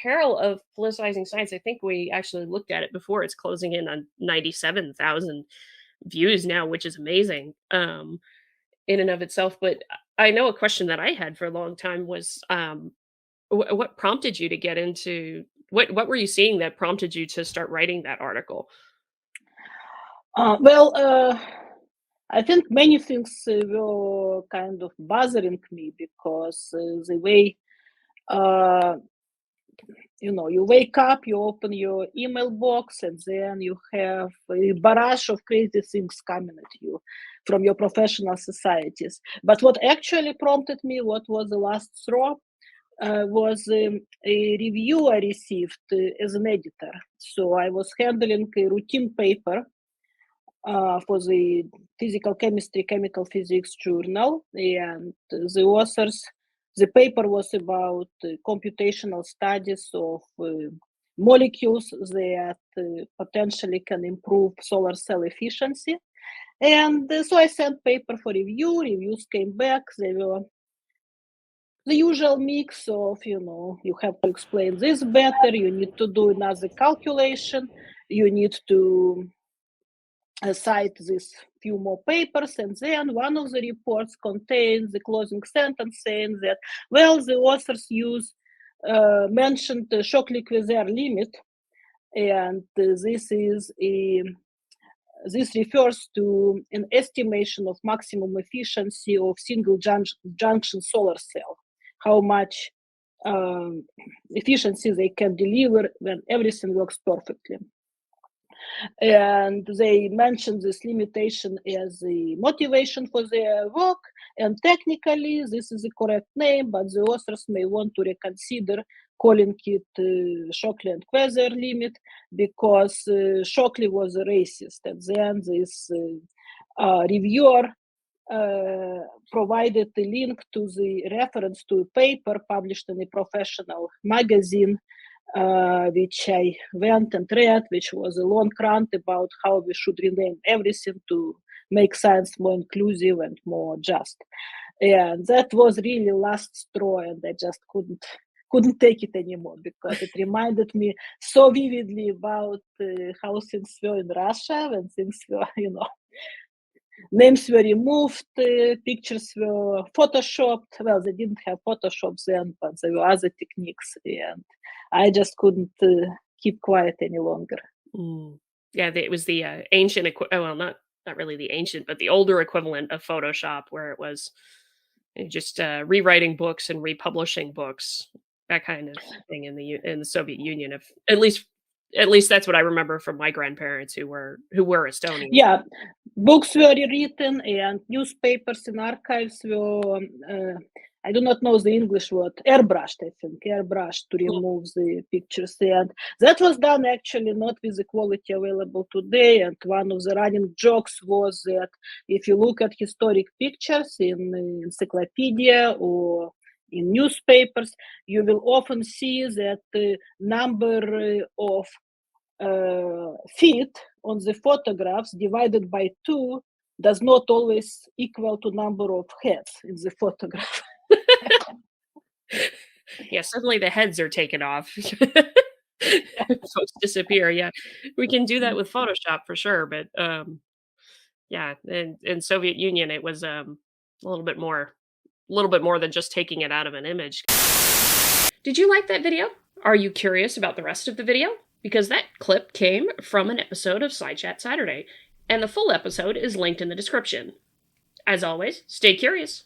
Peril of Politicizing Science. I think we actually looked at it before. It's closing in on 97,000 views now, which is amazing, in and of itself. But I know a question that I had for a long time was, what prompted you to get into what were you seeing that prompted you to start writing that article? Well, I think many things were kind of bothering me because the way, uh, you wake up, you open your email box, and then you have a barrage of crazy things coming at you from your professional societies. But what actually prompted me, what was the last straw, was a review I received as an editor. So I was handling a routine paper for the physical chemistry, chemical physics journal, and the paper was about computational studies of molecules that potentially can improve solar cell efficiency. And so I sent paper for review. Reviews came back. They were the usual mix of, you have to explain this better, you need to do another calculation, you need to cite these few more papers, and then one of the reports contains the closing sentence saying that, well, the authors mentioned the Shockley-Queisser limit, and this refers to an estimation of maximum efficiency of single junction solar cell, how much efficiency they can deliver when everything works perfectly. And they mentioned this limitation as the motivation for their work, and technically this is the correct name, but the authors may want to reconsider calling it Shockley and Queisser limit, because Shockley was a racist, and then this reviewer provided a link to the reference to a paper published in a professional magazine, which I went and read, which was a long rant about how we should rename everything to make science more inclusive and more just. And that was really last straw, and I just couldn't take it anymore, because it reminded me so vividly about how things were in Russia when things were, names were removed, pictures were photoshopped. Well, they didn't have Photoshop then, but there were other techniques, and I just couldn't keep quiet any longer. Mm. Yeah, it was the ancient well, not really the ancient, but the older equivalent of Photoshop, where it was just rewriting books and republishing books, that kind of thing in the Soviet Union. If at least that's what I remember from my grandparents who were Estonian. Yeah, books were rewritten, and newspapers and archives were, I do not know the English word, airbrushed, I think, airbrushed to remove the pictures. And that was done actually not with the quality available today. And one of the running jokes was that if you look at historic pictures in encyclopedia or in newspapers, you will often see that the number of feet on the photographs divided by 2 does not always equal to number of heads in the photograph. Yeah, suddenly the heads are taken off. Folks disappear. Yeah, we can do that with Photoshop for sure, but yeah, in Soviet Union, it was a little bit more than just taking it out of an image. Did you like that video? Are you curious about the rest of the video? Because that clip came from an episode of SciChat Saturday, and the full episode is linked in the description. As always, stay curious.